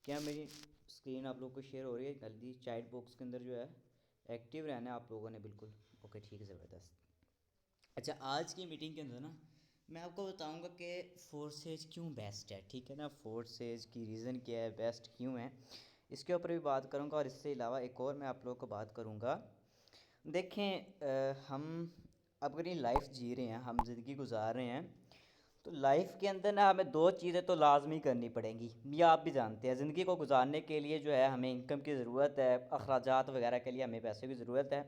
क्या मेरी स्क्रीन आप लोग को शेयर हो रही है? जल्दी चैट बॉक्स के अंदर जो है एक्टिव रहना है आप लोगों ने, बिल्कुल। ओके, ठीक है, ज़बरदस्त। अच्छा, आज की मीटिंग के अंदर ना मैं आपको बताऊंगा कि फोर्सेज क्यों बेस्ट है, ठीक है ना। फोर्सेज की रीज़न क्या है, बेस्ट क्यों है, इसके ऊपर भी बात करूंगा। और इससे अलावा एक और मैं आप लोगों को बात करूंगा। देखें, हम अपनी लाइफ जी रहे हैं, हम ज़िंदगी गुजार रहे हैं, तो लाइफ के अंदर ना हमें दो चीज़ें तो लाजमी करनी पड़ेंगी। ये आप भी जानते हैं, ज़िंदगी को गुजारने के लिए जो है हमें इनकम की ज़रूरत है, अखराजात वगैरह के लिए हमें पैसे की ज़रूरत है।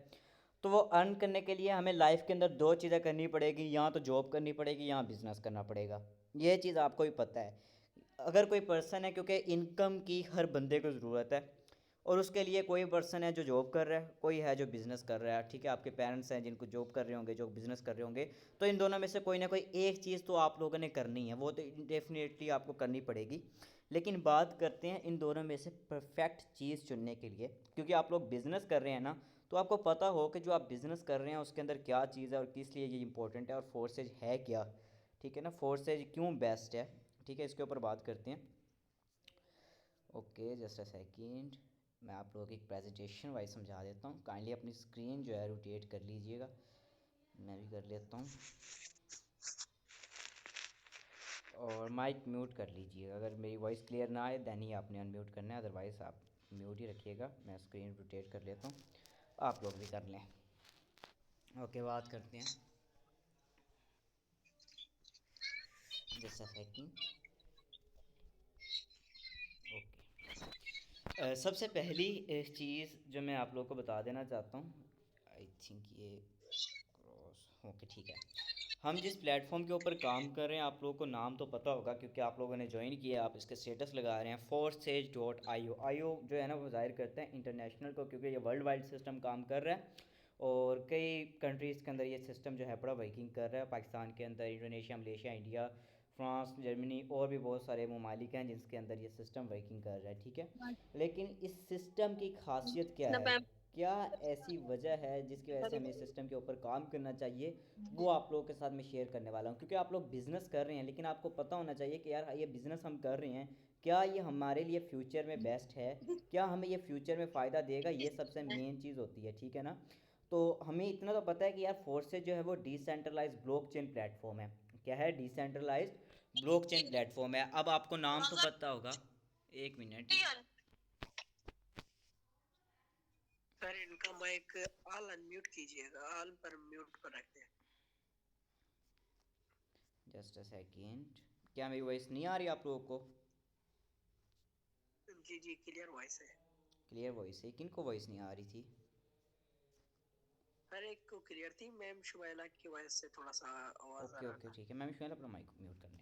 तो वो अर्न करने के लिए हमें लाइफ के अंदर दो चीज़ें करनी पड़ेगी, या तो जॉब करनी पड़ेगी या बिज़नेस करना पड़ेगा। ये चीज़ आपको भी पता है। अगर कोई पर्सन है, क्योंकि इनकम की हर बंदे को ज़रूरत है, और उसके लिए कोई पर्सन है जो जॉब कर रहा है, कोई है जो बिज़नेस कर रहा है, ठीक है। आपके पेरेंट्स हैं जिनको जॉब कर रहे होंगे, जो बिज़नेस कर रहे होंगे, तो इन दोनों में से कोई ना कोई एक चीज़ तो आप लोगों ने करनी है, वो तो डेफिनेटली आपको करनी पड़ेगी। लेकिन बात करते हैं इन दोनों में से परफेक्ट चीज़ चुनने के लिए, क्योंकि आप लोग बिज़नेस कर रहे हैं ना, तो आपको पता हो कि जो आप बिज़नेस कर रहे हैं उसके अंदर क्या चीज़ है और किस लिए ये इंपॉर्टेंट है, और फोर्सेज है क्या, ठीक है ना। फोर्सेज क्यों बेस्ट है, ठीक है, इसके ऊपर बात करते हैं। ओके, जस्ट अ सेकेंड, मैं आप लोगों को एक प्रेजेंटेशन वाइज समझा देता हूँ। काइंडली अपनी स्क्रीन जो है रोटेट कर लीजिएगा, मैं भी कर लेता हूँ। और माइक म्यूट कर लीजिएगा, अगर मेरी वॉइस क्लियर ना आए दैन ही आपने अनम्यूट करना है, अदरवाइज़ आप म्यूट ही रखिएगा। मैं स्क्रीन रोटेट कर लेता हूँ, आप लोग भी कर लें। ओके, बात करते हैं। Just a second. ओके, सबसे पहली चीज़ जो मैं आप लोग को बता देना चाहता हूँ, आई थिंक ये क्रॉस, ओके ठीक है। हम जिस प्लेटफॉर्म के ऊपर काम कर रहे हैं, आप लोगों को नाम तो पता होगा क्योंकि आप लोगों ने ज्वाइन किया है, आप इसके स्टेटस लगा रहे हैं। forceage.io, आईओ जो है ना वो ज़ाहिर करते हैं इंटरनेशनल को, क्योंकि ये वर्ल्ड वाइड सिस्टम काम कर रहा है और कई कंट्रीज़ के अंदर ये सिस्टम जो है बड़ा वर्किंग कर रहा है। पाकिस्तान के अंदर, Indonesia, Malaysia, India, France, Germany और भी बहुत सारे ममालिक हैं जिसके अंदर ये सिस्टम वर्किंग कर रहा है, ठीक है। लेकिन इस सिस्टम की खासियत क्या है, क्या ऐसी वजह है जिसकी वजह से हमें इस सिस्टम के ऊपर काम करना चाहिए, वो आप लोगों के साथ मैं शेयर करने वाला हूँ। क्योंकि आप लोग बिज़नेस कर रहे हैं, लेकिन आपको पता होना चाहिए कि यार ये बिज़नेस हम कर रहे हैं, क्या ये हमारे लिए फ्यूचर में बेस्ट है, क्या हमें ये फ्यूचर में फ़ायदा देगा, ये सबसे मेन चीज़ होती है, ठीक है ना। तो हमें इतना तो पता है कि यार फोर्सेज जो है वो डिसेंट्रलाइज ब्लॉकचेन प्लेटफॉर्म है। क्या है? डिसेंट्रलाइज ब्लॉकचेन प्लेटफॉर्म है। अब आपको नाम तो पता होगा, एक मिनट, सर इनका माइक ऑल अनम्यूट कीजिएगा, ऑल पर म्यूट पर रखें। Just a second. क्या मेरी वॉइस नहीं आ रही आप लोगों को? जी जी, क्लियर वॉइस है। क्लियर वॉइस है, किन को वॉइस नहीं आ रही थी? हर एक को क्लियर थी, मैम शुबैला की वॉइस से थोड़ा सा आवाज आ ओके रहा ओके था। ठीक है, मैं भी शुरू अपना माइक म्यूट करने।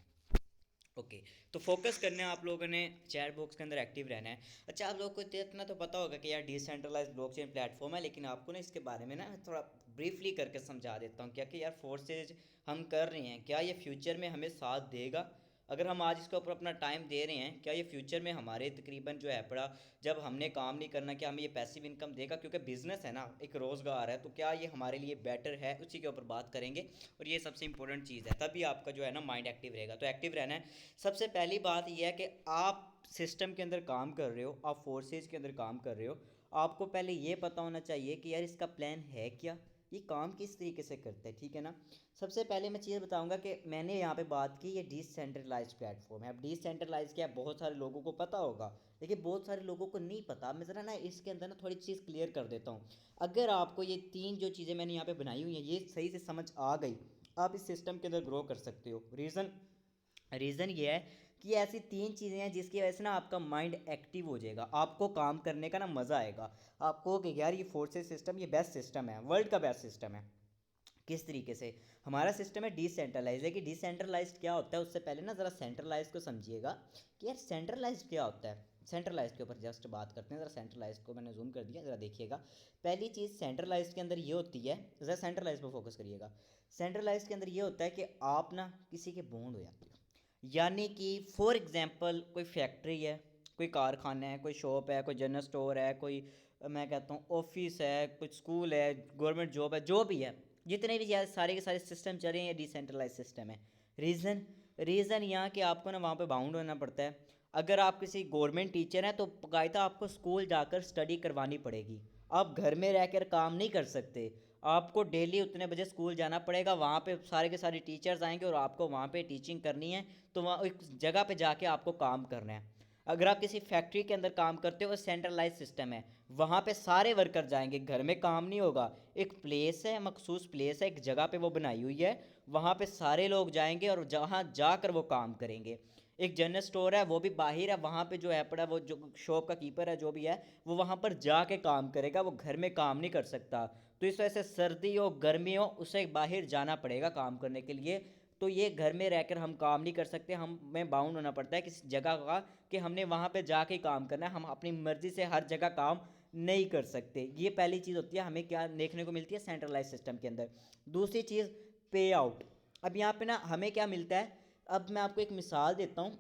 ओके, तो फोकस करने आप लोगों ने चैट बॉक्स के अंदर एक्टिव रहना है। अच्छा, आप लोगों को इतना तो पता होगा कि यार डिसेंट्रलाइज ब्लॉकचेन प्लेटफॉर्म है, लेकिन आपको ना इसके बारे में ना थोड़ा ब्रीफली करके समझा देता हूँ। क्या कि यार फोर्सेज हम कर रहे हैं, क्या ये फ्यूचर में हमें साथ देगा? अगर हम आज इसके ऊपर अपना टाइम दे रहे हैं, क्या ये फ्यूचर में हमारे तकरीबन जो है पड़ा, जब हमने काम नहीं करना, क्या हमें ये पैसिव इनकम देगा? क्योंकि बिजनेस है ना, एक रोज़गार है, तो क्या ये हमारे लिए बेटर है, उसी के ऊपर बात करेंगे। और ये सबसे इंपॉर्टेंट चीज़ है, तभी आपका जो है ना माइंड एक्टिव रहेगा। तो एक्टिव रहना है। सबसे पहली बात यह है कि आप सिस्टम के अंदर काम कर रहे हो, आप फोर्सेज के अंदर काम कर रहे हो, आपको पहले ये पता होना चाहिए कि यार इसका प्लान है क्या, ये काम किस तरीके से करता है, ठीक है ना। सबसे पहले मैं चीज़ बताऊंगा कि मैंने यहाँ पे बात की, ये डिसेंट्रलाइज्ड प्लेटफॉर्म है। अब डिसेंट्रलाइज क्या है, बहुत सारे लोगों को पता होगा, लेकिन बहुत सारे लोगों को नहीं पता। मैं ज़रा ना इसके अंदर ना थोड़ी चीज़ क्लियर कर देता हूँ। अगर आपको ये तीन जो चीज़ें मैंने यहाँ पे बनाई हुई हैं ये सही से समझ आ गई, आप इस सिस्टम के अंदर ग्रो कर सकते हो। रीज़न ये है कि ऐसी तीन चीज़ें हैं जिसकी वजह से ना आपका माइंड एक्टिव हो जाएगा, आपको काम करने का ना मज़ा आएगा। आपको कि यार ये फोर्सेस सिस्टम ये बेस्ट सिस्टम है, वर्ल्ड का बेस्ट सिस्टम है। किस तरीके से? हमारा सिस्टम है डिसेंट्रलाइज है। कि डिसेंट्रलाइज्ड क्या होता है, उससे पहले ना ज़रा सेंट्रलाइज को समझिएगा कि यार सेंट्रलाइज्ड क्या होता है। सेंट्रलाइज के ऊपर जस्ट बात करते हैं। ज़रा सेंट्रलाइज को मैंने जूम कर दिया, ज़रा देखिएगा। पहली चीज़ सेंट्रलाइज के अंदर ये होती है, ज़रा सेंट्रलाइज पर फोकस करिएगा। सेंट्रलाइज के अंदर ये होता है कि आप ना किसी के बॉन्ड हो जाते हो। यानी कि फॉर एग्जांपल कोई फैक्ट्री है, कोई कारखाना है, कोई शॉप है, कोई जनरल स्टोर है, कोई मैं कहता हूँ ऑफिस है, कोई स्कूल है, गवर्नमेंट जॉब है, जो भी है, जितने भी सारे के सारे सिस्टम चल रहे हैं ये डिसेंट्रलाइज सिस्टम है। रीज़न रीज़न यहाँ कि आपको ना वहाँ पे बाउंड होना पड़ता है। अगर आप किसी गवर्नमेंट टीचर हैं तो बाकायदा आपको स्कूल जाकर स्टडी करवानी पड़ेगी। आप घर में रहकर काम नहीं कर सकते। आपको डेली उतने बजे स्कूल जाना पड़ेगा, वहाँ पे सारे के सारे टीचर्स आएंगे और आपको वहाँ पे टीचिंग करनी है। तो वहाँ एक जगह पे जाके आपको काम करना है। अगर आप किसी फैक्ट्री के अंदर काम करते हो, सेंट्रलाइज सिस्टम है, वहाँ पे सारे वर्कर जाएंगे, घर में काम नहीं होगा। एक प्लेस है, मखसूस प्लेस है, एक जगह पे वो बनाई हुई है, वहाँ पे सारे लोग जाएंगे और जहाँ जाकर वो काम करेंगे। एक जनरल स्टोर है, वो भी बाहर है, वहाँ पे जो है पड़ा वो जो शॉप का कीपर है जो भी है, वो वहाँ पर जाके काम करेगा, वो घर में काम नहीं कर सकता। तो इस वजह से सर्दी हो गर्मी हो उसे बाहर जाना पड़ेगा काम करने के लिए। तो ये घर में रहकर हम काम नहीं कर सकते, हमें बाउंड होना पड़ता है किसी जगह का कि हमने वहाँ पे जाके काम करना है। हम अपनी मर्ज़ी से हर जगह काम नहीं कर सकते। ये पहली चीज़ होती है हमें क्या देखने को मिलती है सेंट्रलाइज सिस्टम के अंदर। दूसरी चीज़ पे आउट। अब यहाँ पे ना हमें क्या मिलता है, अब मैं आपको एक मिसाल देता हूँ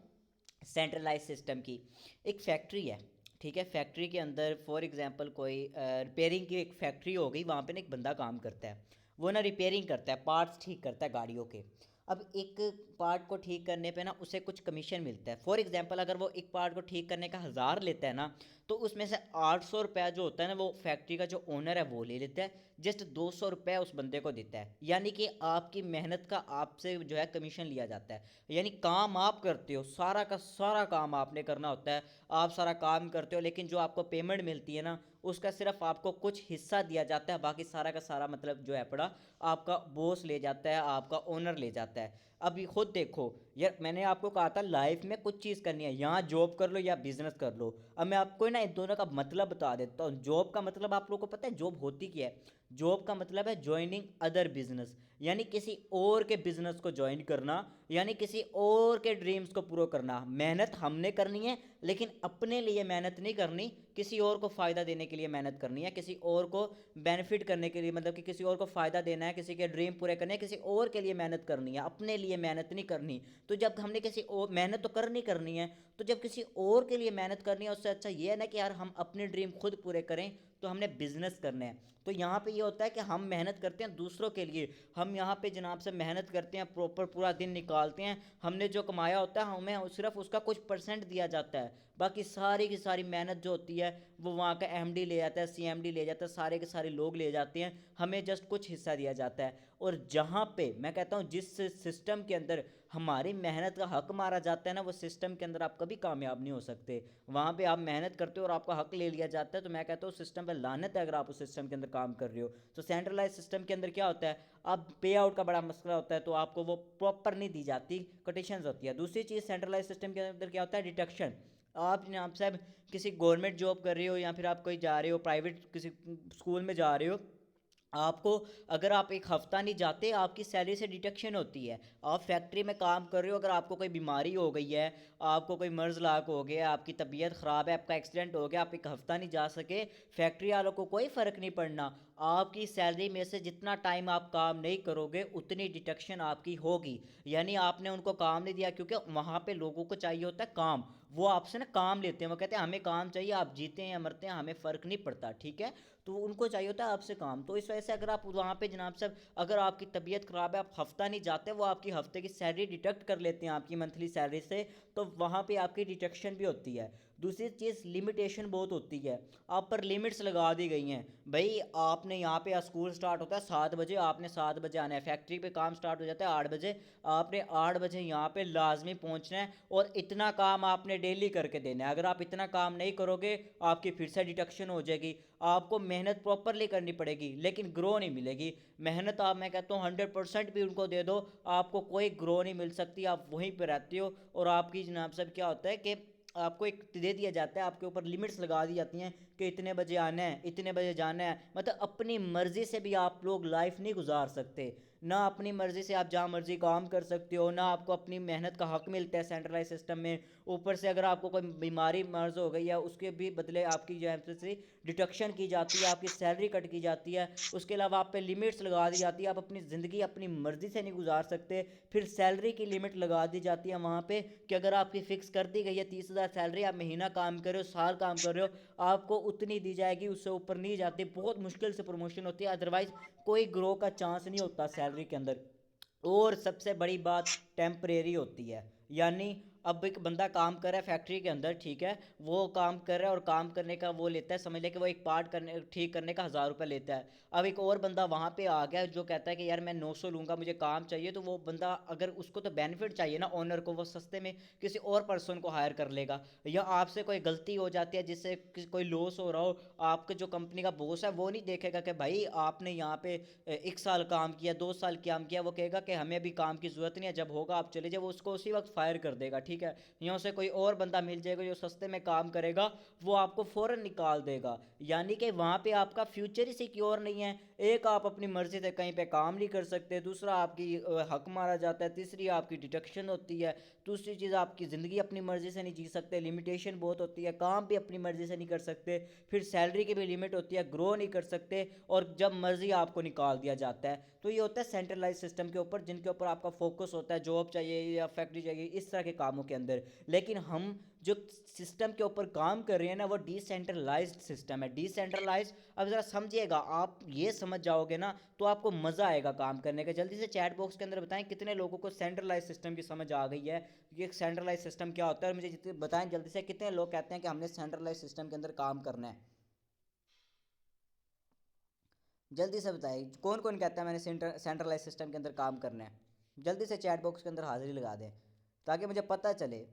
सेंट्रलाइज सिस्टम की। एक फैक्ट्री है, ठीक है, फैक्ट्री के अंदर फॉर एग्जांपल कोई रिपेयरिंग की एक फैक्ट्री हो गई, वहाँ पे ना एक बंदा काम करता है, वो ना रिपेयरिंग करता है, पार्ट्स ठीक करता है गाड़ियों के। अब एक पार्ट को ठीक करने पे ना उसे कुछ कमीशन मिलता है। फॉर एग्जांपल अगर वो एक पार्ट को ठीक करने का 1000 लेता है ना, तो उसमें से 800 रुपया जो होता है ना वो फैक्ट्री का जो ओनर है वो ले लेता है, जस्ट 200 रुपया उस बंदे को देता है। यानी कि आपकी मेहनत का आपसे जो है कमीशन लिया जाता है। यानी काम आप करते हो, सारा का सारा काम आपने करना होता है, आप सारा काम करते हो, लेकिन जो आपको पेमेंट मिलती है ना उसका सिर्फ आपको कुछ हिस्सा दिया जाता है, बाकी सारा का सारा मतलब जो है पड़ा आपका बॉस ले जाता है, आपका ओनर ले जाता है। अब ये खुद देखो यार, मैंने आपको कहा था लाइफ में कुछ चीज़ करनी है, यहाँ जॉब कर लो या बिजनेस कर लो। अब मैं आपको ना इन दोनों का मतलब बता देता हूँ। जॉब का मतलब आप लोगों को पता है जॉब होती क्या है? जॉब का मतलब है ज्वाइनिंग अदर बिजनेस, यानी किसी और के बिजनेस को ज्वाइन करना, यानी किसी और के ड्रीम्स को पूरा करना। मेहनत हमने करनी है, लेकिन अपने लिए मेहनत नहीं करनी, किसी और को फ़ायदा देने के लिए मेहनत करनी है, किसी और को बेनिफिट करने के लिए, मतलब कि किसी और को फ़ायदा देना है, किसी के ड्रीम पूरे करने हैं, किसी और के लिए मेहनत करनी है, अपने लिए मेहनत नहीं करनी। तो जब हमने किसी और मेहनत तो करनी करनी है, तो जब किसी और के लिए मेहनत करनी है उससे अच्छा ये है ना कि यार हम अपने ड्रीम खुद पूरे करें। तो हमने बिजनेस करने हैं, तो यहाँ पे ये होता है कि हम मेहनत करते हैं दूसरों के लिए। हम यहाँ पे जनाब से मेहनत करते हैं, प्रॉपर पूरा दिन निकालते हैं, हमने जो कमाया होता है हमें सिर्फ उसका कुछ परसेंट दिया जाता है, बाकी सारी की सारी मेहनत जो होती है वो वहाँ का एमडी ले जाता है, सीएमडी ले जाता है, सारे के सारे लोग ले जाते हैं, हमें जस्ट कुछ हिस्सा दिया जाता है। और जहाँ पे मैं कहता हूँ जिस सिस्टम के अंदर हमारी मेहनत का हक मारा जाता है ना, वो सिस्टम के अंदर आप कभी कामयाब नहीं हो सकते। वहाँ पे आप मेहनत करते हो और आपका हक ले लिया जाता है, तो मैं कहता हूँ सिस्टम पे लानत है अगर आप उस सिस्टम के अंदर काम कर रहे हो। तो सेंट्रलाइज सिस्टम के अंदर क्या होता है, अब पे आउट का बड़ा मसला होता है, तो आपको वो प्रॉपर नहीं दी जाती, कोटेशंस होती है। दूसरी चीज़ सेंट्रलाइज सिस्टम के अंदर क्या होता है, डिडक्शन। आप जनाब साहब किसी गवर्नमेंट जॉब कर रहे हो या फिर आप कोई जा रहे हो प्राइवेट किसी स्कूल में जा रहे हो, आपको अगर आप एक हफ्ता नहीं जाते आपकी सैलरी से डिडक्शन होती है। आप फैक्ट्री में काम कर रहे हो, अगर आपको कोई बीमारी हो गई है, आपको कोई मर्ज लाक हो गया, आपकी तबीयत ख़राब है, आपका एक्सीडेंट हो गया, आप एक हफ्ता नहीं जा सके, फैक्ट्री वालों को कोई फ़र्क नहीं पड़ना, आपकी सैलरी में से जितना टाइम आप काम नहीं करोगे उतनी डिडक्शन आपकी होगी। यानी आपने उनको काम नहीं दिया, क्योंकि वहाँ पे लोगों को चाहिए होता है काम, वो आपसे ना काम लेते हैं, वो कहते हैं हमें काम चाहिए, आप जीते हैं या मरते हैं हमें फ़र्क नहीं पड़ता, ठीक है। तो उनको चाहिए होता है आपसे काम। तो इस वजह से अगर आप वहाँ पे जनाब साहब अगर आपकी तबीयत ख़राब है, आप हफ्ता नहीं जाते, वो आपकी हफ्ते की सैलरी डिडक्ट कर लेते हैं आपकी मंथली सैलरी से, तो वहाँ पे आपकी डिडक्शन भी होती है। दूसरी चीज़ लिमिटेशन बहुत होती है, आप पर लिमिट्स लगा दी गई हैं। भाई आपने यहाँ पे स्कूल स्टार्ट होता है 7 बजे, आपने 7 बजे आना है, फैक्ट्री पे काम स्टार्ट हो जाता है 8 बजे, आपने 8 बजे यहाँ पे लाजमी पहुँचना है और इतना काम आपने डेली करके देना है। अगर आप इतना काम नहीं करोगे आपकी फिर से डिडक्शन हो जाएगी। आपको मेहनत प्रॉपरली करनी पड़ेगी लेकिन ग्रो नहीं मिलेगी। मेहनत आप मैं कहता हूँ 100% भी उनको दे दो, आपको कोई ग्रो नहीं मिल सकती, आप वहीं पर रहते हो। और आपकी जनाब साहब क्या होता है कि आपको एक दे दिया जाता है, आपके ऊपर लिमिट्स लगा दी जाती हैं कि इतने बजे आना है, इतने बजे जाना है। मतलब अपनी मर्ज़ी से भी आप लोग लाइफ नहीं गुजार सकते, ना अपनी मर्ज़ी से आप जहाँ मर्ज़ी काम कर सकते हो, ना आपको अपनी मेहनत का हक मिलता है सेंट्रलाइज सिस्टम में। ऊपर से अगर आपको कोई बीमारी मर्ज हो गई है उसके भी बदले आपकी जो है से डिडक्शन की जाती है, आपकी सैलरी कट की जाती है, उसके अलावा आप पे लिमिट्स लगा दी जाती है, आप अपनी ज़िंदगी अपनी मर्ज़ी से नहीं गुजार सकते। फिर सैलरी की लिमिट लगा दी जाती है वहाँ पे कि अगर आपकी फ़िक्स कर दी गई है 30,000 सैलरी, आप महीना काम कर रहे हो, साल काम कर रहे हो, आपको उतनी दी जाएगी, उससे ऊपर नहीं जाती। बहुत मुश्किल से प्रमोशन होती है, अदरवाइज़ कोई ग्रो का चांस नहीं होता सैलरी के अंदर। और सबसे बड़ी बात टेम्परेरी होती है, यानी अब एक बंदा काम कर रहा है फैक्ट्री के अंदर, ठीक है, वो काम कर रहा है और काम करने का वो लेता है, समझ ले कि वो एक पार्ट करने ठीक करने का 1,000 रुपये लेता है। अब एक और बंदा वहाँ पे आ गया जो कहता है कि यार मैं 900 लूँगा, मुझे काम चाहिए, तो वो बंदा अगर उसको तो बेनिफिट चाहिए ना ओनर को, वो सस्ते में किसी और पर्सन को हायर कर लेगा। या आपसे कोई गलती हो जाती है जिससे कोई लॉस हो रहा हो, आपके जो कंपनी का बॉस है वो नहीं देखेगा कि भाई आपने यहाँ पे 1 साल काम किया, 2 साल काम किया, वो कहेगा कि हमें अभी काम की ज़रूरत नहीं है, जब होगा आप चले जाओ, वो उसको उसी वक्त फायर कर देगा, ठीक है। यहाँ से कोई और बंदा मिल जाएगा जो सस्ते में काम करेगा, वो आपको फ़ौरन निकाल देगा। यानी कि वहाँ पे आपका फ्यूचर ही सिक्योर नहीं है। एक आप अपनी मर्ज़ी से कहीं पे काम नहीं कर सकते, दूसरा आपकी हक मारा जाता है, तीसरी आपकी डिटेक्शन होती है, दूसरी चीज़ आपकी ज़िंदगी अपनी मर्ज़ी से नहीं जी सकते, लिमिटेशन बहुत होती है, काम भी अपनी मर्ज़ी से नहीं कर सकते, फिर सैलरी की भी लिमिट होती है, ग्रो नहीं कर सकते, और जब मर्ज़ी आपको निकाल दिया जाता है। तो ये होता है सेंट्रलाइज सिस्टम के ऊपर, जिनके ऊपर आपका फोकस होता है, जॉब चाहिए या फैक्ट्री चाहिए, इस तरह के कामों के अंदर। लेकिन हम जो सिस्टम के ऊपर काम कर रहे हैं ना, वो डिसेंट्रलाइज्ड सिस्टम है। डिसेंट्रलाइज, अब ज़रा समझिएगा, आप ये समझ जाओगे ना तो आपको मज़ा आएगा काम करने का। जल्दी से चैट बॉक्स के अंदर बताएं कितने लोगों को सेंट्रलाइज सिस्टम की समझ आ गई है, ये सेंट्रलाइज सिस्टम क्या होता है, और मुझे जितने बताएं जल्दी से कितने लोग कहते हैं कि हमने सेंट्रलाइज सिस्टम के अंदर काम करना है। जल्दी से बताइए कौन कौन कहता है मैंने सेंट्रलाइज सिस्टम के अंदर काम करना है। जल्दी से चैट बॉक्स के अंदर हाजिरी लगा दें ताकि मुझे पता चले।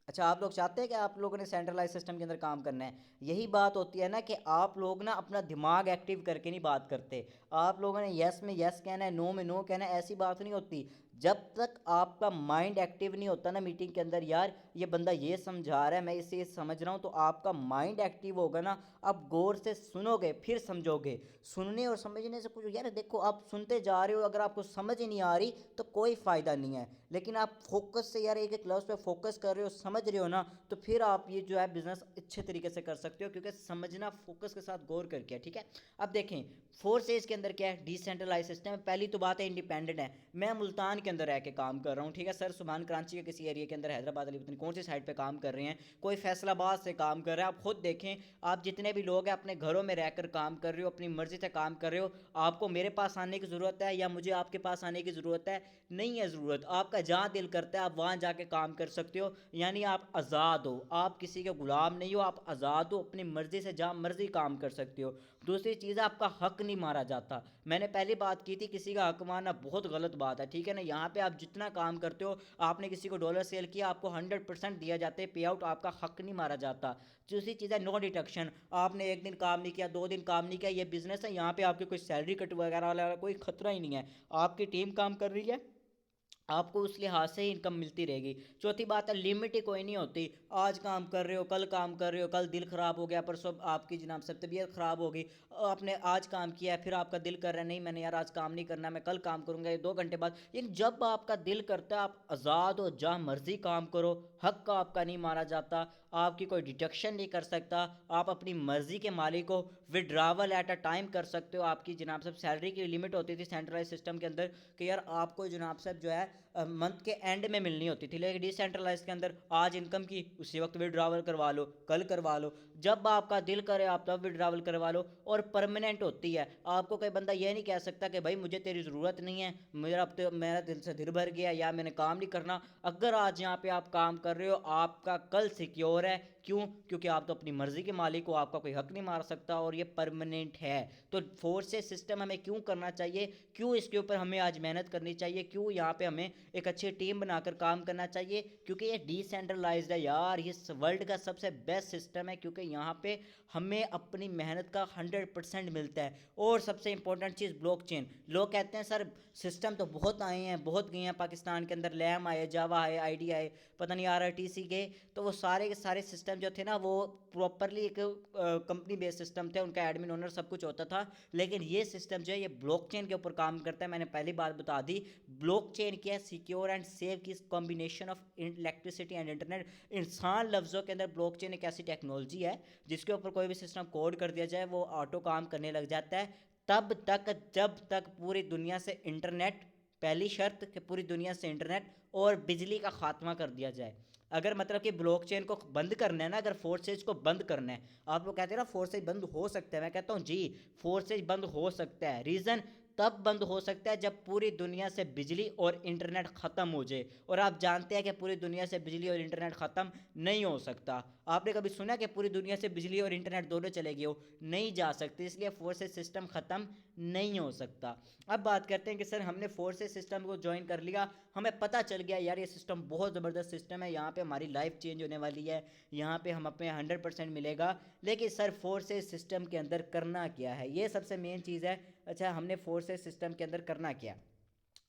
अच्छा, आप लोग चाहते हैं कि आप लोगों ने सेंट्रलाइज सिस्टम के अंदर काम करना है। यही बात होती है ना कि आप लोग ना अपना दिमाग एक्टिव करके नहीं बात करते। आप लोगों ने यस में यस कहना है, नो में नो कहना है, ऐसी बात नहीं होती। जब तक आपका माइंड एक्टिव नहीं होता ना मीटिंग के अंदर, यार ये बंदा ये समझा रहा है, मैं इसे ये समझ रहा हूँ, तो आपका माइंड एक्टिव होगा ना, आप गौर से सुनोगे फिर समझोगे। सुनने और समझने से कुछ, यार देखो आप सुनते जा रहे हो, अगर आपको समझ ही नहीं आ रही तो कोई फ़ायदा नहीं है। लेकिन आप फोकस से यार एक एक लफ्ज़ पे फोकस कर रहे हो, समझ रहे हो ना, तो फिर आप ये जो है बिजनेस अच्छे तरीके से कर सकते हो, क्योंकि समझना फोकस के साथ गौर करके है, ठीक है। अब देखें 4 स्टेज के अंदर क्या है, डिसेंट्रलाइज सिस्टम है। पहली तो बात है इंडिपेंडेंट है। मैं मुल्तान के अंदर रह के काम कर रहा हूँ, ठीक है, सर सुभान कराची के किसी एरिया के अंदर, हैदराबाद अली पता नहीं कौन सी साइड पे काम कर रहे हैं, कोई फैसलाबाद से काम कर रहा है। आप खुद देखें, आप जितने भी लोग हैं अपने घरों में रहकर काम कर रहे हो, अपनी मर्जी से काम कर रहे हो। आपको मेरे पास आने की ज़रूरत है या मुझे आपके पास आने की ज़रूरत है? नहीं है ज़रूरत। आपका जहाँ दिल करता है आप वहाँ जाके काम कर सकते हो, यानी आप आज़ाद हो, आप किसी के ग़ुलाम नहीं हो, आप आज़ाद हो, अपनी मर्ज़ी से जहाँ मर्ज़ी काम कर सकते हो। दूसरी चीज़ है, आपका हक नहीं मारा जाता। मैंने पहले बात की थी, किसी का हक मारना बहुत गलत बात है, ठीक है ना। यहाँ पे आप जितना काम करते हो, आपने किसी को डॉलर सेल किया, आपको 100% दिया जाता है पे आउट, आपका हक नहीं मारा जाता। दूसरी चीज़ है नो डिडक्शन। आपने एक दिन काम नहीं किया, 2 दिन काम नहीं किया, ये बिजनेस है, यहाँ पे आपकी कोई सैलरी कट वगैरह वाला कोई खतरा ही नहीं है। आपकी टीम काम कर रही है, आपको उस लिहाज से ही इनकम मिलती रहेगी। चौथी बात है, लिमिट ही कोई नहीं होती। आज काम कर रहे हो, कल काम कर रहे हो, कल दिल ख़राब हो गया, परसों आपकी जनाब सब तबीयत ख़राब होगी, आपने आज काम किया है, फिर आपका दिल कर रहा है नहीं मैंने यार आज काम नहीं करना, मैं कल काम करूँगा, ये 2 घंटे बाद। लेकिन जब आपका दिल करता है आप आज़ाद हो, जहाँ मर्ज़ी काम करो, हक का आपका नहीं मारा जाता, आपकी कोई डिटेक्शन नहीं कर सकता, आप अपनी मर्ज़ी के मालिक हो, विड्रावल एट अ टाइम कर सकते हो। आपकी जनाब सब सैलरी की लिमिट होती थी सेंट्रलाइज सिस्टम के अंदर कि यार आपको जनाब सब जो है मंथ के एंड में मिलनी होती थी। लेकिन डिसेंट्रलाइज के अंदर आज इनकम की उसी वक्त विड्रावल करवा लो, कल करवा लो, जब आपका दिल करे आप तब विड्रावल करवा लो, और परमानेंट होती है। आपको कोई बंदा ये नहीं कह सकता कि भाई मुझे तेरी ज़रूरत नहीं है, मेरा अब तो मेरा दिल से दिल भर गया या मैंने काम नहीं करना। अगर आज यहाँ पे आप काम कर रहे हो, आपका कल सिक्योर है। क्यों? क्योंकि आप तो अपनी मर्ज़ी के मालिक हो, आपका कोई हक नहीं मार सकता, और ये परमानेंट है। तो फोर्सेस सिस्टम हमें क्यों करना चाहिए, क्यों इसके ऊपर हमें आज मेहनत करनी चाहिए, क्यों यहाँ पे हमें एक अच्छी टीम बनाकर काम करना चाहिए? क्योंकि ये डिसेंट्रलाइज्ड है यार, ये वर्ल्ड का सबसे बेस्ट सिस्टम है, क्योंकि यहाँ पे हमें अपनी मेहनत का 100% मिलता है। और सबसे इंपॉर्टेंट चीज़ ब्लॉकचेन। लोग कहते हैं सर सिस्टम तो बहुत आए हैं, बहुत गए हैं पाकिस्तान के अंदर, लैम आए, जावा आए, आईडी आए, पता नहीं RITC के, तो वो सारे के सारे सिस्टम जो थे ना वो प्रॉपरली एक कंपनी बेस्ड सिस्टम थे, उनका एडमिन ओनर सब कुछ होता था। लेकिन ये सिस्टम जो है ये ब्लॉकचेन के ऊपर काम करता है। मैंने पहली बात बता दी, ब्लॉकचेन क्या है, सिक्योर एंड सेफ की combination of electricity and internet. इंसान लफ्ज़ों के अंदर ब्लॉकचेन एक ऐसी टेक्नोलॉजी है जिसके ऊपर कोई भी सिस्टम कोड कर दिया जाए वो ऑटो काम करने लग जाता है, तब तक जब तक पूरी दुनिया से इंटरनेट, पहली शर्त कि पूरी दुनिया से इंटरनेट और बिजली का खात्मा कर दिया जाए। अगर मतलब कि ब्लॉकचेन को बंद करना है ना, अगर फोर्सेज को बंद करना है, आप लोग कहते हैं ना फोर्सेज बंद हो सकता है, मैं कहता हूँ जी फोर्सेज बंद हो सकता है। रीज़न, तब बंद हो सकता है जब पूरी दुनिया से बिजली और इंटरनेट ख़त्म हो जाए, और आप जानते हैं कि पूरी दुनिया से बिजली और इंटरनेट ख़त्म नहीं हो सकता। आपने कभी सुना कि पूरी दुनिया से बिजली और इंटरनेट दोनों चले गए हो? नहीं जा सकते, इसलिए फोर्सेस सिस्टम ख़त्म नहीं हो सकता। अब बात करते हैं कि सर हमने फोर्सेस सिस्टम को ज्वाइन कर लिया, हमें पता चल गया यार ये सिस्टम बहुत ज़बरदस्त सिस्टम है, यहाँ पे हमारी लाइफ चेंज होने वाली है, यहाँ पे हम अपने 100% मिलेगा, लेकिन सर फोर्सेस सिस्टम के अंदर करना क्या है, ये सबसे मेन चीज़ है। अच्छा, हमने फोर्सेस सिस्टम के अंदर करना क्या?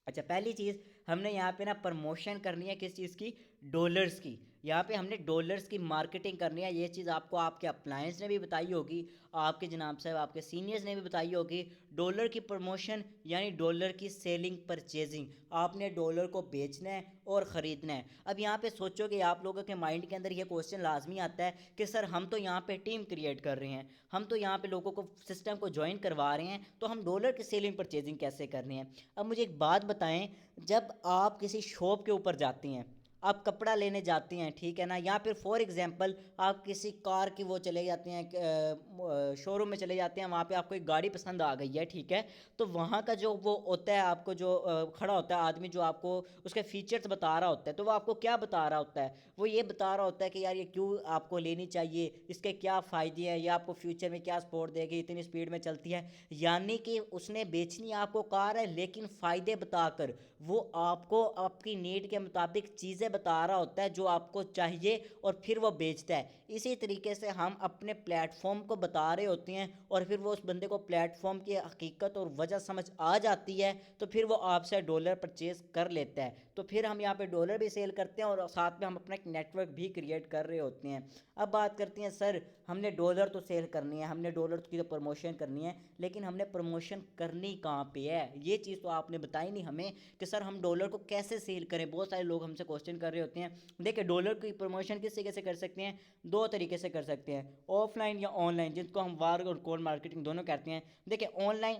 अच्छा, पहली चीज़ हमने यहाँ पे ना प्रमोशन करनी है, किस चीज़ की? डॉलर्स की। यहाँ पे हमने डॉलर्स की मार्केटिंग करनी है। ये चीज़ आपको आपके अप्लायंस ने भी बताई होगी, आपके जनाब साहब आपके सीनियर्स ने भी बताई होगी। डॉलर की प्रमोशन यानी डॉलर की सेलिंग परचेजिंग, आपने डॉलर को बेचना है और ख़रीदना है। अब यहाँ पे सोचो कि आप लोगों के माइंड के अंदर ये क्वेश्चन लाजमी आता है कि सर हम तो यहाँ पे टीम क्रिएट कर रहे हैं, हम तो यहाँ पे लोगों को सिस्टम को ज्वाइन करवा रहे हैं, तो हम डॉलर की सेलिंग परचेजिंग कैसे करनी है? अब मुझे एक बात बताएं, जब आप किसी शॉप के ऊपर जाती हैं, आप कपड़ा लेने जाती हैं, ठीक है ना, या फिर फॉर एग्जांपल आप किसी कार की वो चले जाते हैं शोरूम में चले जाते हैं, वहाँ पे आपको एक गाड़ी पसंद आ गई है, ठीक है, तो वहाँ का जो वो होता है, आपको जो खड़ा होता है आदमी, जो आपको उसके फीचर्स बता रहा होता है, तो वो आपको क्या बता रहा होता है? वो ये बता रहा होता है कि यार ये क्यों आपको लेनी चाहिए, इसके क्या फ़ायदे हैं, ये आपको फ्यूचर में क्या सपोर्ट देगी, इतनी स्पीड में चलती है। यानी कि उसने बेचनी आपको कार है, लेकिन फ़ायदे बताकर वो आपको आपकी नीड के मुताबिक चीज़ें बता रहा होता है जो आपको चाहिए, और फिर वो बेचता है। इसी तरीके से हम अपने प्लेटफॉर्म को बता रहे होते हैं, और फिर वो उस बंदे को प्लेटफॉर्म की हकीकत और वजह समझ आ जाती है, तो फिर वो आपसे डॉलर परचेज कर लेता है। तो फिर हम यहाँ पे डॉलर भी सेल करते हैं, और साथ में हम अपना एक नेटवर्क भी क्रिएट कर रहे होते हैं। अब बात करते हैं, सर हमने डॉलर तो सेल करनी है, हमने डॉलर की तो प्रमोशन करनी है, लेकिन हमने प्रमोशन करनी कहाँ पे है? ये चीज़ तो आपने बताई नहीं हमें कि सर हम डॉलर को कैसे सेल करें। बहुत सारे लोग हमसे क्वेश्चन कर रहे होते हैं। देखिए, डॉलर की प्रमोशन किस तरीके से कर सकते हैं? दो तरीके से कर सकते हैं, ऑफलाइन या ऑनलाइन, जिसको हम वार और कॉल मार्केटिंग दोनों कहते हैं। देखिए, ऑनलाइन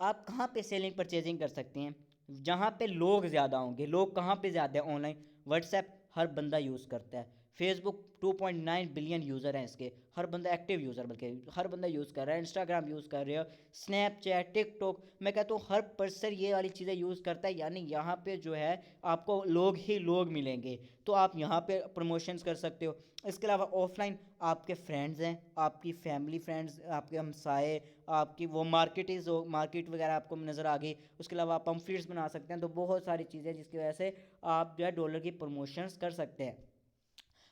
आप कहाँ पे सेलिंग परचेजिंग कर सकते हैं? जहाँ पे लोग ज़्यादा होंगे। लोग कहाँ पे ज़्यादा है? ऑनलाइन। व्हाट्सएप हर बंदा यूज़ करता है, फेसबुक 2.9 बिलियन यूज़र हैं इसके, हर बंदा एक्टिव यूज़र, बल्कि हर बंदा यूज़ कर रहा है। इंस्टाग्राम यूज़ कर रहे हो, स्नैपचैट, टिकटॉक, मैं कहता हूँ हर पर्सन ये वाली चीज़ें यूज़ करता है, यानी यहाँ पे जो है आपको लोग ही लोग मिलेंगे, तो आप यहाँ पे प्रमोशंस कर सकते हो। इसके अलावा ऑफलाइन आपके फ्रेंड्स हैं, आपकी फैमिली फ्रेंड्स, आपके हमसाए, आपकी वो मार्केट मार्केट वगैरह आपको नज़र आ गई। उसके अलावा आप पम्फलेट्स बना सकते हैं, तो बहुत सारी चीज़ें जिसकी वजह से आप जो है डॉलर की प्रमोशंस कर सकते हैं।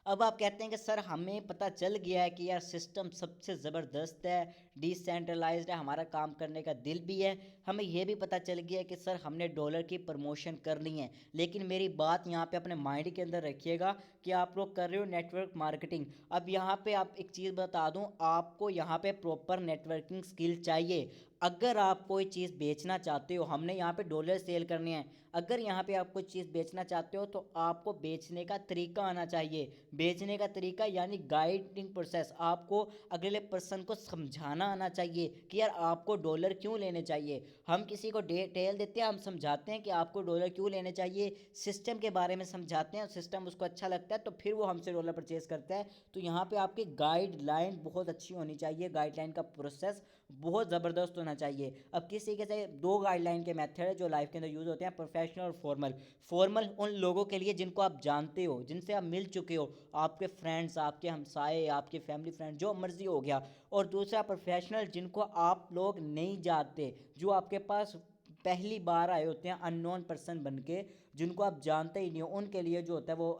अब आप कहते हैं कि सर हमें पता चल गया है कि यार सिस्टम सबसे ज़बरदस्त है, डिसेंट्रलाइज्ड है, हमारा काम करने का दिल भी है, हमें यह भी पता चल गया है कि सर हमने डॉलर की प्रमोशन करनी है, लेकिन मेरी बात यहाँ पे अपने माइंड के अंदर रखिएगा कि आप लोग कर रहे हो नेटवर्क मार्केटिंग। अब यहाँ पे आप एक चीज़ बता दूँ, आपको यहाँ पे प्रॉपर नेटवर्किंग स्किल चाहिए। अगर आप कोई चीज़ बेचना चाहते हो, हमने यहाँ पे डॉलर सेल करने हैं, अगर यहाँ पे आप कोई चीज़ बेचना चाहते हो, तो आपको बेचने का तरीका आना चाहिए। बेचने का तरीका यानी गाइडिंग प्रोसेस, आपको अगले पर्सन को समझाना आना चाहिए कि यार आपको डॉलर क्यों लेने चाहिए। हम किसी को डिटेल देते हैं, हम समझाते हैं कि आपको डॉलर क्यों लेने चाहिए, सिस्टम के बारे में समझाते हैं, सिस्टम उसको अच्छा लगता है, तो फिर वो हमसे डॉलर परचेज करता है। तो यहाँ पे आपकी गाइडलाइन बहुत अच्छी होनी चाहिए, गाइडलाइन का प्रोसेस बहुत ज़बरदस्त होना चाहिए। अब किस तरीके से दो गाइडलाइन के मेथड है जो लाइफ के अंदर यूज़ होते हैं, प्रोफेशनल और फॉर्मल। फॉर्मल उन लोगों के लिए जिनको आप जानते हो, जिनसे आप मिल चुके हो, आपके फ्रेंड्स, आपके हमसाए, आपके फैमिली फ्रेंड, जो मर्जी हो गया। और दूसरा प्रोफेशनल, जिनको आप लोग नहीं जानते, जो आपके पास पहली बार आए होते हैं, अननोन पर्सन बन के, जिनको आप जानते ही नहीं हो, उनके लिए जो होता है वो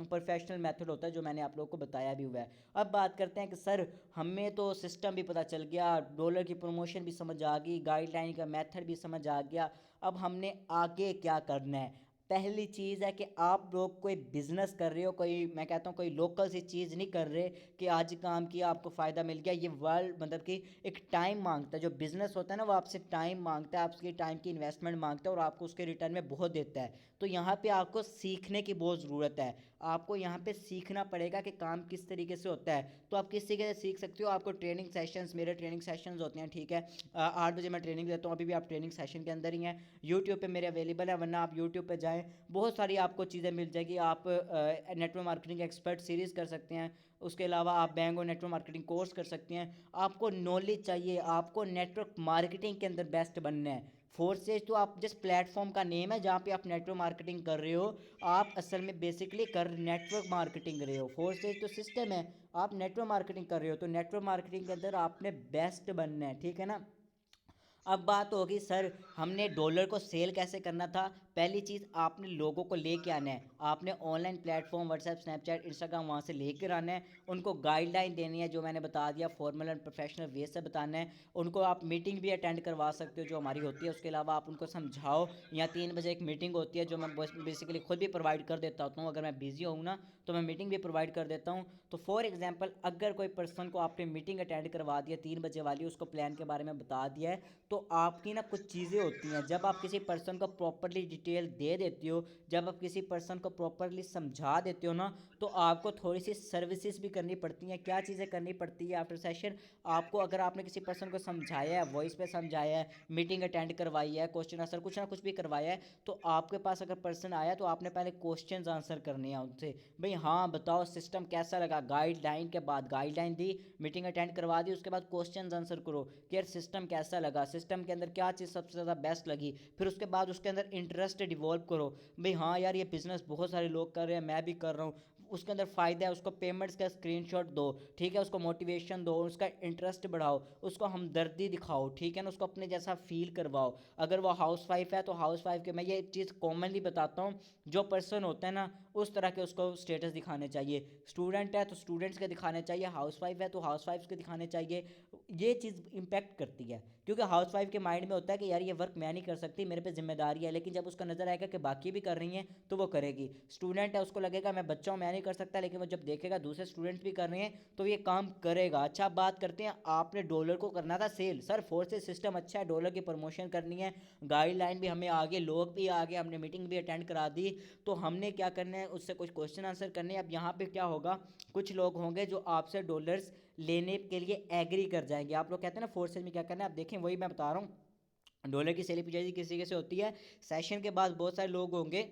प्रोफेशनल मेथड होता है, जो मैंने आप लोगों को बताया भी हुआ है। अब बात करते हैं कि सर हमें तो सिस्टम भी पता चल गया, डॉलर की प्रमोशन भी समझ आ गई, गाइडलाइन का मेथड भी समझ आ गया, अब हमने आगे क्या करना है? पहली चीज़ है कि आप लोग कोई बिज़नेस कर रहे हो, कोई मैं कहता हूँ कोई लोकल सी चीज़ नहीं कर रहे कि आज काम किया आपको फ़ायदा मिल गया। ये वर्ल्ड मतलब कि एक टाइम मांगता है, जो बिज़नेस होता है ना, वो आपसे टाइम मांगता है, आपकी टाइम की इन्वेस्टमेंट मांगता है, और आपको उसके रिटर्न में बहुत देता है। तो यहाँ पे आपको सीखने की बहुत ज़रूरत है, आपको यहाँ पे सीखना पड़ेगा कि काम किस तरीके से होता है। तो आप किस तरीके से सीख सकते हो? आपको ट्रेनिंग सेशंस, मेरे ट्रेनिंग सेशंस होते हैं, ठीक है, 8 बजे मैं ट्रेनिंग देता हूँ, अभी भी आप ट्रेनिंग सेशन के अंदर ही हैं। यूट्यूब पे मेरे अवेलेबल है, वरना आप यूट्यूब पे जाएँ, बहुत सारी आपको चीज़ें मिल जाएगी। आप नेटवर्क मार्केटिंग एक्सपर्ट सीरीज़ कर सकते हैं, उसके अलावा आप बैंक और नेटवर्क मार्केटिंग कोर्स कर सकते हैं। आपको नॉलेज चाहिए, आपको नेटवर्क मार्केटिंग के अंदर बेस्ट बनना है। फोर्सेज तो आप जिस प्लेटफॉर्म का नेम है जहाँ पे आप नेटवर्क मार्केटिंग कर रहे हो, आप असल में बेसिकली कर नेटवर्क मार्केटिंग रहे हो। फोर्सेज तो सिस्टम है, आप नेटवर्क मार्केटिंग कर रहे हो, तो नेटवर्क मार्केटिंग के अंदर आपने बेस्ट बनना है, ठीक है ना। अब बात होगी सर हमने डॉलर को सेल कैसे करना था। पहली चीज़ आपने लोगों को लेके आना है, आपने online platform WhatsApp Snapchat Instagram वहाँ से लेकर आना है, उनको गाइडलाइन देनी है जो मैंने बता दिया, फॉर्मल एंड प्रोफेशनल वे से बताना है। उनको आप मीटिंग भी अटेंड करवा सकते हो जो हमारी होती है, उसके अलावा आप उनको समझाओ। यहाँ 3 बजे एक मीटिंग होती है जो मैं बेसिकली खुद भी प्रोवाइड कर देता हूँ, अगर मैं बिजी हूँ ना तो मैं मीटिंग भी प्रोवाइड कर देता हूँ। तो फॉर एग्जांपल अगर कोई पर्सन को आपने मीटिंग अटेंड करवा दिया 3 बजे वाली, उसको प्लान के बारे में बता दिया है, तो आपकी ना कुछ चीज़ें होती हैं जब आप किसी पर्सन को प्रॉपरली डिटेल दे देते हो, जब आप किसी पर्सन को प्रॉपरली समझा देते हो ना, तो आपको थोड़ी सी सर्विसेज भी करनी पड़ती हैं। क्या चीज़ें करनी पड़ती है आफ्टर सेशन, आपको अगर आपने किसी पर्सन को समझाया है, वॉइस पे समझाया है, मीटिंग अटेंड करवाई है, क्वेश्चन आंसर कुछ ना कुछ भी करवाया है, तो आपके पास अगर पर्सन आया तो आपने पहले क्वेश्चन आंसर करने हैं उनसे। भाई हाँ बताओ सिस्टम कैसा लगा, गाइडलाइन के बाद गाइडलाइन दी, मीटिंग अटेंड करवा दी, उसके बाद क्वेश्चन आंसर करो कि यार सिस्टम कैसा लगा, सिस्टम के अंदर क्या चीज़ सबसे ज़्यादा बेस्ट लगी। फिर उसके बाद उसके अंदर इंटरेस्ट डिवॉल्व करो, भाई हाँ यार ये बिज़नेस बहुत सारे लोग कर रहे हैं, मैं भी कर रहा हूँ, उसके अंदर फ़ायदा है, उसको पेमेंट्स का स्क्रीनशॉट दो, ठीक है, उसको मोटिवेशन दो, उसका इंटरेस्ट बढ़ाओ, उसको हमदर्दी दिखाओ, ठीक है ना, उसको अपने जैसा फील करवाओ। अगर वो हाउस वाइफ है तो हाउस वाइफ के, मैं ये चीज़ कॉमनली बताता हूँ, जो पर्सन होता है ना उस तरह के उसको स्टेटस दिखाने चाहिए। स्टूडेंट है तो स्टूडेंट्स के दिखाने चाहिए, हाउस वाइफ है तो हाउस वाइफ के दिखाने चाहिए। ये चीज़ इम्पैक्ट करती है, क्योंकि हाउस वाइफ के माइंड में होता है कि यार ये वर्क मैं नहीं कर सकती, मेरे पे जिम्मेदारी है, लेकिन जब उसका नज़र आएगा कि बाकी भी कर रही हैं तो वो करेगी। स्टूडेंट है उसको लगेगा मैं बच्चा हूँ मैं नहीं कर सकता, लेकिन वो जब देखेगा दूसरे स्टूडेंट्स भी कर रहे हैं तो ये काम करेगा। अच्छा आप बात करते हैं आपने डॉलर को करना था सेल, सर फोर्सेज सिस्टम अच्छा है, डॉलर की प्रमोशन करनी है, गाइडलाइन भी हमें आगे, लोग भी आगे, हमने मीटिंग भी अटेंड करा दी, तो हमने क्या करना है उससे कुछ क्वेश्चन आंसर करने हैं। अब यहाँ पे क्या होगा, कुछ लोग होंगे जो आपसे डॉलर्स लेने के लिए एग्री कर जाएंगे। आप लोग कहते हैं ना फोर्सेज में क्या करना है, आप देखें वही मैं बता रहा हूँ। डॉलर की सेल पूछा किसी कैसे होती है, सेशन के बाद बहुत सारे लोग होंगे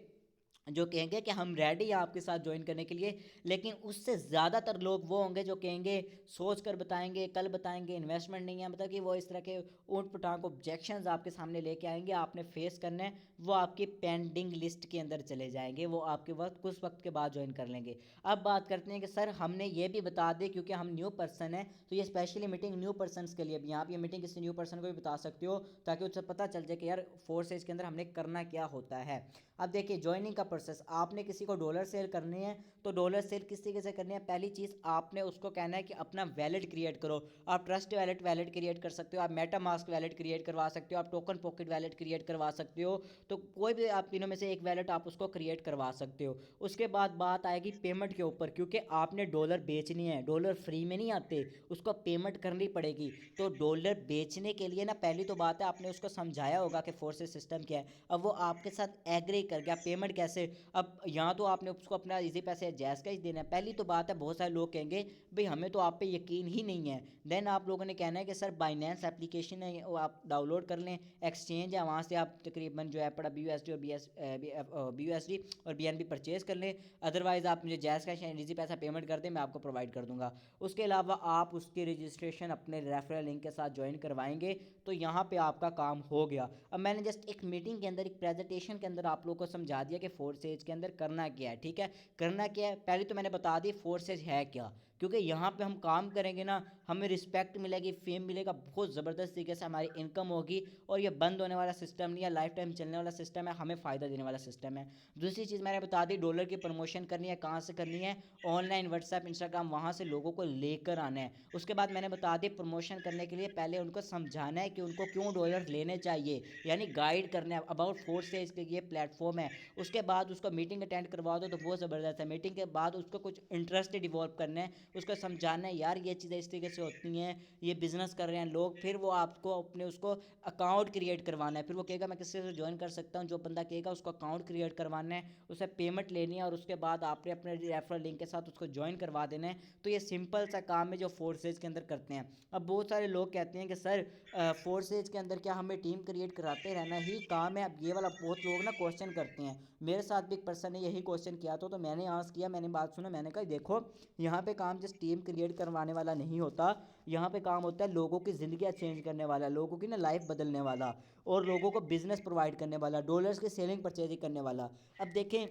जो कहेंगे कि हम रेडी हैं आपके साथ ज्वाइन करने के लिए, लेकिन उससे ज़्यादातर लोग वो होंगे जो कहेंगे सोच कर बताएंगे, कल बताएंगे, इन्वेस्टमेंट नहीं है, मतलब कि वो इस तरह के ऊट पटांग ऑब्जेक्शंस आपके सामने लेके आएंगे, आपने फेस करना है, वो आपकी पेंडिंग लिस्ट के अंदर चले जाएंगे, वो आपके वक्त कुछ वक्त के बाद ज्वाइन कर लेंगे। अब बात करते हैं कि सर हमने ये भी बता दें, क्योंकि हम न्यू पर्सन है तो ये स्पेशली मीटिंग न्यू पर्सन के लिए भी, आप ये मीटिंग किसी न्यू पर्सन को भी बता सकते हो ताकि उसे पता चल जाए कि यार फोर्स एज के अंदर हमने करना क्या होता है। अब देखिए ज्वाइनिंग का प्रोसेस, आपने किसी को डॉलर सेल करनी है तो डॉलर सेल किस तरीके से करनी है, पहली चीज़ आपने उसको कहना है कि अपना वैलेट क्रिएट करो। आप ट्रस्ट वैलेट क्रिएट कर सकते हो, आप मेटा मास्क वैलेट क्रिएट करवा सकते हो, आप टोकन पॉकेट वैलेट क्रिएट करवा सकते हो, तो कोई भी आप तीनों में से एक वैलेट आप उसको क्रिएट करवा सकते हो। उसके बाद बात आएगी पेमेंट के ऊपर, क्योंकि आपने डॉलर बेचनी है, डॉलर फ्री में नहीं आते, उसको पेमेंट करनी पड़ेगी। तो डॉलर बेचने के लिए ना पहली तो बात है आपने उसको समझाया होगा कि फोर्सेस सिस्टम क्या है, अब वो आपके साथ एग्री कर गया, पेमेंट कैसे, अब यहाँ तो आपने उसको अपना इजी पैसे जैस का ही देना है। पहली तो बात है बहुत सारे लोग कहेंगे भाई हमें तो आप पे यकीन ही नहीं है, देन आप लोगों ने कहना है कि सर बाइनेंस एप्लीकेशन है वो आप डाउनलोड कर लें, एक्सचेंज है वहाँ से आप तकरीबन जो है पड़ा बी यू एस डी और बी एन बी परचेज कर लें, अदरवाइज़ आप मुझे जैस का इजी पैसा पेमेंट कर दें, मैं आपको प्रोवाइड कर दूंगा। उसके अलावा आप उसकी रजिस्ट्रेशन अपने रेफरल लिंक के साथ ज्वाइन करवाएंगे तो यहाँ पे आपका काम हो गया। अब मैंने जस्ट एक मीटिंग के अंदर एक प्रेजेंटेशन के अंदर आप लोगों को समझा दिया कि फोर्सेज के अंदर करना क्या है, ठीक है, करना क्या है, पहले तो मैंने बता दी फोर्सेज है क्या, क्योंकि यहाँ पे हम काम करेंगे ना हमें रिस्पेक्ट मिलेगी, फेम मिलेगा, बहुत ज़बरदस्त तरीके से हमारी इनकम होगी, और ये बंद होने वाला सिस्टम नहीं है, लाइफ टाइम चलने वाला सिस्टम है, हमें फ़ायदा देने वाला सिस्टम है। दूसरी चीज़ मैंने बता दी डॉलर की प्रमोशन करनी है, कहाँ से करनी है, ऑनलाइन व्हाट्सएप इंस्टाग्राम वहाँ से लोगों को लेकर आना है। उसके बाद मैंने बता दी प्रमोशन करने के लिए पहले उनको समझाना है कि उनको क्यों डॉलर लेने चाहिए, यानी गाइड करना है अबाउट फोर्सेज के ये प्लेटफॉर्म है। उसके बाद उसको मीटिंग अटेंड करवा दो तो बहुत ज़बरदस्त है, मीटिंग के बाद उसको कुछ इंटरेस्ट डिवॉल्व करना है, उसको समझाना है यार ये चीज़ें इस तरीके से होती हैं, ये बिज़नेस कर रहे हैं लोग, फिर वो आपको अपने उसको अकाउंट क्रिएट करवाना है, फिर वो कहेगा मैं किससे ज्वाइन कर सकता हूँ, जो बंदा कहेगा उसको अकाउंट क्रिएट करवाना है, उसे पेमेंट लेनी है, और उसके बाद आपने अपने रेफरल लिंक के साथ उसको ज्वाइन करवा देना है। तो ये सिंपल सा काम है जो फोर्सेज के अंदर करते हैं। अब बहुत सारे लोग कहते हैं कि सर फोर्सेज के अंदर क्या हमें टीम क्रिएट कराते रहना ही काम है, अब ये वाला बहुत लोग ना क्वेश्चन करते हैं, मेरे साथ भी एक पर्सन ने यही क्वेश्चन किया तो मैंने आंसर किया, मैंने बात सुना, मैंने कहा देखो यहाँ पे काम जस्ट टीम क्रिएट करवाने वाला नहीं होता, यहाँ पे काम होता है लोगों की ज़िंदगियाँ चेंज करने वाला, लोगों की ना लाइफ बदलने वाला, और लोगों को बिजनेस प्रोवाइड करने वाला, डॉलर्स की सेलिंग परचेजिंग करने वाला। अब देखें,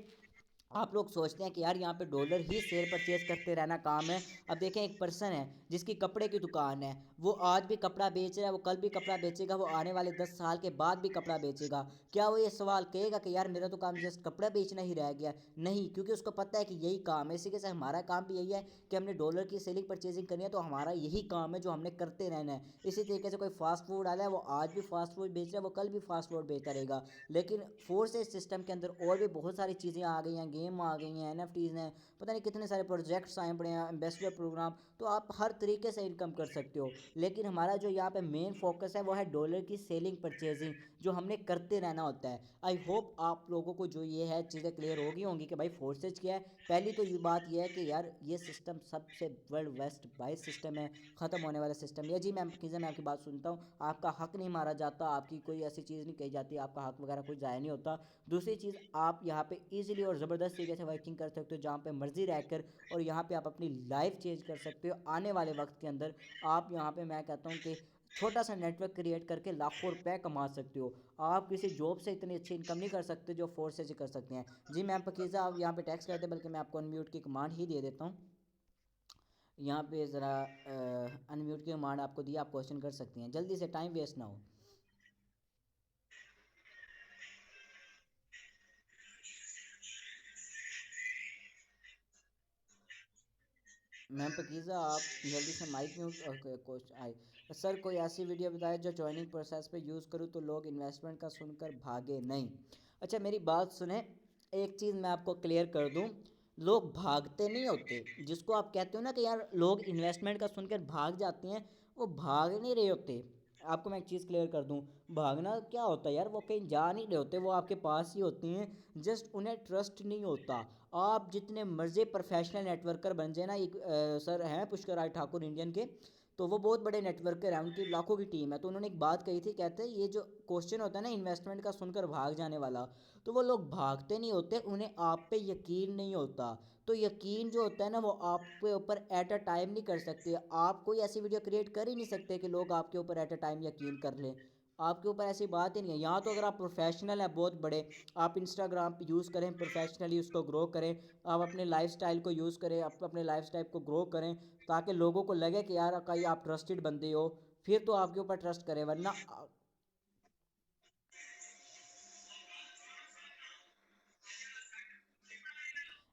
आप लोग सोचते हैं कि यार यहाँ पे डॉलर ही सेल परचेज करते रहना काम है। अब देखें, एक पर्सन है जिसकी कपड़े की दुकान है, वो आज भी कपड़ा बेच रहा है, वो कल भी कपड़ा बेचेगा, वो आने वाले 10 साल के बाद भी कपड़ा बेचेगा। क्या वो ये सवाल कहेगा कि यार मेरा तो काम जस्ट कपड़ा बेचना ही रह गया? नहीं, क्योंकि उसको पता है कि यही काम है। इसी के साथ हमारा काम भी यही है कि हमने डॉलर की सेलिंग परचेजिंग करनी है, तो हमारा यही काम है जो हमने करते रहना है। इसी तरीके से कोई फास्ट फूड वाला है, वो आज भी फास्ट फूड बेच रहा है, वो कल भी फास्ट फूड बेचता रहेगा। लेकिन फोर्सेज सिस्टम के अंदर और भी बहुत सारी चीज़ें आ गई हैं, गेम आ गई हैं, एनएफटीज़ हैं, पता नहीं कितने सारे प्रोजेक्ट्स आए पड़े हैं, एम्बेसडर प्रोग्राम, तो आप हर तरीके से इनकम कर सकते हो। लेकिन हमारा जो यहाँ पे मेन फोकस है वो है डॉलर की सेलिंग परचेजिंग, जो हमने करते रहना होता है। आई होप आप लोगों को जो ये है चीज़ें क्लियर होगी होंगी कि भाई फोर्सेज क्या है। पहली तो ये बात ये है कि यार ये सिस्टम सबसे वर्ल्ड वेस्ट बाइस सिस्टम है, ख़त्म होने वाला सिस्टम। या जी मैम कीजिए, मैं आपकी बात सुनता हूँ, आपका हक नहीं मारा जाता, आपकी कोई ऐसी चीज़ नहीं कही जाती, आपका हक वगैरह कोई ज़ाया नहीं होता। दूसरी चीज़, आप यहाँ पे इजीली और ज़बरदस्त तरीके से वर्किंग कर सकते हो जहाँ पे मर्जी रहकर, और यहाँ पे आप अपनी लाइफ चेंज कर सकते हो आने वाले वक्त के अंदर। आप यहाँ पे, मैं कहता हूँ कि छोटा सा नेटवर्क क्रिएट करके लाखों रुपए कमा सकते हो। आप किसी जॉब से इतनी अच्छी इनकम नहीं कर सकते जो फोर्स से कर सकते हैं। जी मैम पकीज़ा, आप यहाँ पे टैक्स करते, बल्कि मैं आपको अनम्यूट की कमांड ही दे देता हूँ। यहाँ पे ज़रा अनम्यूट की कमांड आपको दी, आप क्वेश्चन कर सकती हैं, जल्दी से, टाइम वेस्ट ना हो। मैम पकीज़ा, आप जल्दी से माइक म्यूट। क्वेश्चन आए, सर कोई ऐसी वीडियो बताए जो जॉइनिंग प्रोसेस पे यूज़ करूँ तो लोग इन्वेस्टमेंट का सुनकर भागे नहीं। अच्छा मेरी बात सुने, एक चीज़ मैं आपको क्लियर कर दूँ, लोग भागते नहीं होते। जिसको आप कहते हो ना कि यार लोग इन्वेस्टमेंट का सुनकर भाग जाते हैं, वो भाग नहीं रहे होते। आपको मैं एक चीज़ क्लियर कर दूं, भागना क्या होता है यार, वो कहीं जा नहीं रहे होते, वो आपके पास ही होती हैं, जस्ट उन्हें ट्रस्ट नहीं होता। आप जितने मर्जी प्रोफेशनल नेटवर्कर बन जाए ना, एक सर हैं पुष्कर राय ठाकुर इंडियन के, तो वो बहुत बड़े नेटवर्कर हैं, उनकी लाखों की टीम है। तो उन्होंने एक बात कही थी, कहते हैं ये जो क्वेश्चन होता है ना इन्वेस्टमेंट का सुनकर भाग जाने वाला, तो वो लोग भागते नहीं होते, उन्हें आप पे यकीन नहीं होता। तो यकीन जो होता है ना, वो आपके ऊपर एट अ टाइम नहीं कर सकते। आप कोई ऐसी वीडियो क्रिएट कर ही नहीं सकते कि लोग आपके ऊपर एट अ टाइम यकीन कर लें। आपके ऊपर ऐसी बात ही नहीं है। यहाँ तो अगर आप प्रोफेशनल हैं बहुत बड़े, आप इंस्टाग्राम पे यूज़ करें, प्रोफेशनली उसको ग्रो करें, आप अपने लाइफस्टाइल को यूज़ करें, आप अपने लाइफस्टाइल को ग्रो करें, ताकि लोगों को लगे कि यार कहीं आप ट्रस्टेड बंदे हो, फिर तो आपके ऊपर ट्रस्ट करें, वरना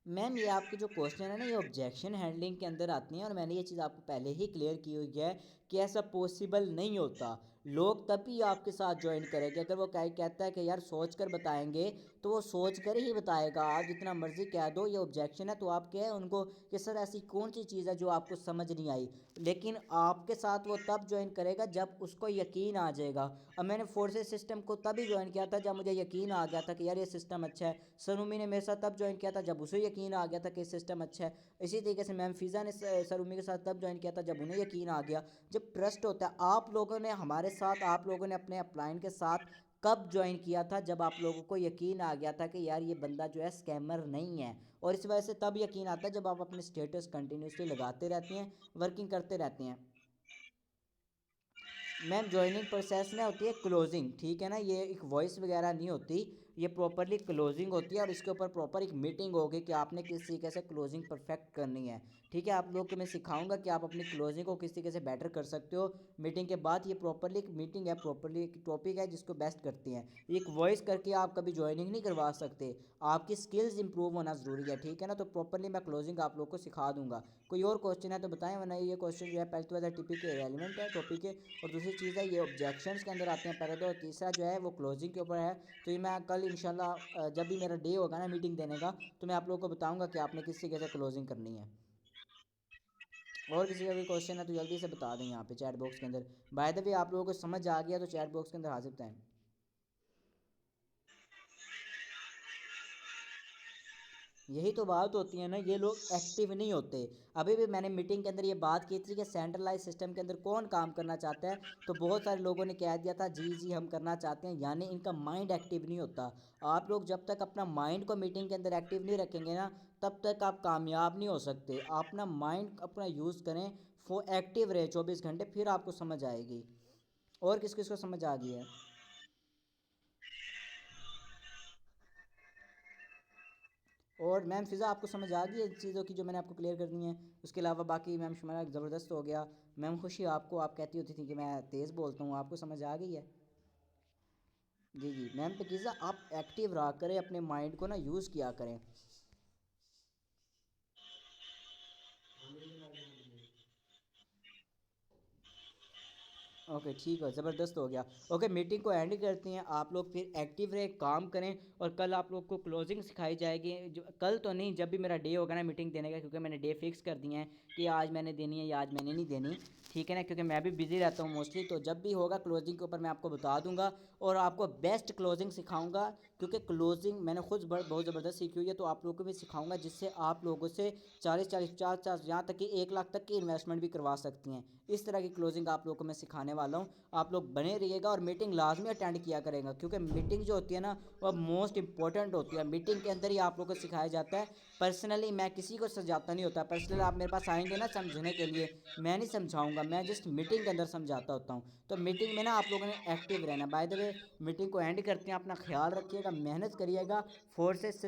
मैम ये आपके जो क्वेश्चन है ना, ये ऑब्जेक्शन हैंडलिंग के अंदर आती हैं, और मैंने ये चीज़ आपको पहले ही क्लियर की हुई है कि ऐसा पॉसिबल नहीं होता। लोग तभी आपके साथ ज्वाइन करेंगे अगर वो कहता है कि यार सोच कर बताएंगे, तो वो सोच कर ही बताएगा। आप जितना मर्जी कह दो ये ऑब्जेक्शन है, तो आप क्या है उनको कि सर ऐसी कौन सी चीज़ है जो आपको समझ नहीं आई। लेकिन आपके साथ वो तब ज्वाइन करेगा जब उसको यकीन आ जाएगा। अब मैंने फोर्सेस सिस्टम को तभी ज्वाइन किया था जब मुझे यकीन आ गया था कि यार ये सिस्टम अच्छा है। सरूमी ने मेरे साथ तब ज्वाइन किया था जब उसे यकीन आ गया था कि सिस्टम अच्छा है। इसी तरीके से मैम फ़िज़ा ने सरूमी के साथ तब ज्वाइन किया था जब उन्हें यकीन आ गया। जब ट्रस्ट होता है, आप लोगों ने हमारे साथ, आप लोगों ने अपने अपलाइन के साथ कब ज्वाइन किया था? जब आप लोगों को यकीन आ गया था कि यार ये बंदा जो है स्कैमर नहीं है। और इस वजह से तब यकीन आता है जब आप अपने स्टेटस कंटिन्यूसली लगाते रहते हैं, वर्किंग करते रहते हैं। मैम ज्वाइनिंग प्रोसेस ना होती है क्लोजिंग, ठीक है ना, ये एक वॉइस वगैरह नहीं होती, ये प्रॉपरली क्लोजिंग होती है, और इसके ऊपर प्रॉपर एक मीटिंग होगी कि आपने किस तरीके से क्लोजिंग परफेक्ट करनी है। ठीक है, आप लोग को मैं सिखाऊंगा कि आप अपनी क्लोजिंग को किस तरीके से बेटर कर सकते हो मीटिंग के बाद। ये प्रॉपरली एक मीटिंग है, प्रॉपरली एक टॉपिक है जिसको बेस्ट करती हैं। एक वॉइस करके आप कभी ज्वाइनिंग नहीं करवा सकते, आपकी स्किल्स इंप्रूव होना ज़रूरी है, ठीक है ना। तो प्रॉपरली मैं क्लोजिंग आप लोग को सिखा दूंगा। कोई और क्वेश्चन है तो बताएं, वरना ये क्वेश्चन जो है पहले तो वैसे टिपिक के रेलिवेंट है टॉपिक के, और दूसरी चीज़ है ये ऑब्जेक्शंस के अंदर आते हैं पहले तो, और तीसरा जो है वो क्लोजिंग के ऊपर है। तो ये मैं कल इंशाल्लाह जब भी मेरा डे होगा ना मीटिंग देने का, तो मैं आप लोगों को बताऊंगा कि आपने किस तरीके से क्लोजिंग करनी है। और किसी का भी क्वेश्चन है तो जल्दी से बता दें यहाँ पे चैट बॉक्स के अंदर। बाय द वे आप लोगों को समझ आ गया तो चैट बॉक्स के अंदर हाजिर बताएं। यही तो बात होती है ना, ये लोग एक्टिव नहीं होते। अभी भी मैंने मीटिंग के अंदर ये बात की थी कि सेंट्रलाइज सिस्टम के अंदर कौन काम करना चाहता है, तो बहुत सारे लोगों ने कह दिया था जी जी हम करना चाहते हैं, यानी इनका माइंड एक्टिव नहीं होता। आप लोग जब तक अपना माइंड को मीटिंग के अंदर एक्टिव नहीं रखेंगे ना, तब तक आप कामयाब नहीं हो सकते। अपना माइंड अपना यूज़ करें, एक्टिव रहे 24 घंटे, फिर आपको समझ आएगी। और किस किस को समझ आ गई है? और मैम फ़िज़ा आपको समझ आ गई है चीज़ों की जो मैंने आपको क्लियर करनी है? उसके अलावा बाकी मैम शुमारा ज़बरदस्त हो गया। मैम खुशी आपको, आप कहती होती थी कि मैं तेज़ बोलता हूँ, आपको समझ आ गई है? जी जी मैम पकीज़ा आप एक्टिव रहा करें, अपने माइंड को ना यूज़ किया करें। ओके ठीक है, ज़बरदस्त हो गया। ओके मीटिंग को एंड करते हैं, आप लोग फिर एक्टिव रहे, काम करें। और कल आप लोग को क्लोजिंग सिखाई जाएगी, जो कल तो नहीं, जब भी मेरा डे होगा ना मीटिंग देने का, क्योंकि मैंने डे फिक्स कर दिए हैं कि आज मैंने देनी है या आज मैंने नहीं देनी, ठीक है ना, क्योंकि मैं भी बिज़ी रहता हूँ मोस्टली। तो जब भी होगा क्लोजिंग के ऊपर मैं आपको बता दूंगा और आपको बेस्ट क्लोजिंग सिखाऊंगा, क्योंकि क्लोजिंग मैंने खुद बहुत ज़बरदस्त सीखी हुई है, तो आप लोगों को भी सिखाऊंगा, जिससे आप लोगों से 40-40 50-50 यहाँ तक कि 1 लाख तक की इन्वेस्टमेंट भी करवा सकती हैं। इस तरह की क्लोजिंग आप लोगों को मैं सिखाने वाला हूँ। आप लोग बने रहिएगा और मीटिंग लाजमी अटेंड किया करेगा, क्योंकि मीटिंग जो होती है ना वो मोस्ट इंपॉर्टेंट होती है। मीटिंग के अंदर ही आप लोगों को सिखाया जाता है। पर्सनली मैं किसी को समझाता नहीं होता, पर्सनली आप मेरे पास आएंगे ना समझने के लिए, मैं नहीं समझाऊंगा, मैं जस्ट मीटिंग के अंदर समझाता होता हूँ। तो मीटिंग में ना आप लोगों ने एक्टिव रहना। बाय द वे मीटिंग को एंड करते हैं, अपना ख्याल रखिएगा, मेहनत करिएगा, फोर्सेस से